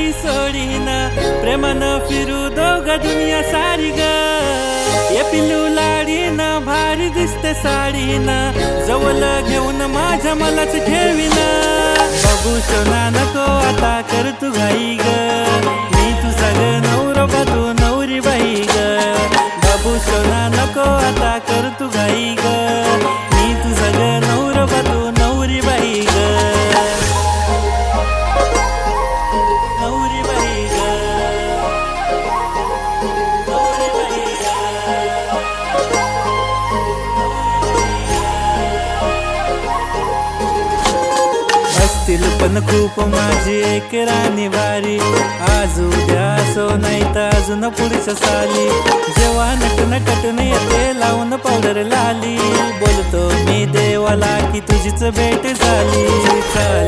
काही सोडीना, प्रेमानं फिरू दोघं दुनिया सारी ग. ये पिल्लू लाडीना, भारी दिसते साडीना, जवळ घेऊन माझ्या मलाच ठेवीन. बघू सोना नको आता कर तू घाई ग, मी तुझा ग नवरोबा तू नवरी बाई ग. बाबू सोना नको आता कर तू घाई ग, मी तुझा ग नवरोबा तू नवरी बाई ग. नवरी बाई ग, नवरी बाई ग. असतील पण खूप माझी एक राणी भारी, आज उद्या असो नाही तर अजून पुढच्या साली. जेव्हा नटून येते लावून पावडर लाली, बोलतो मी देवाला की तुझीच भेट झाली.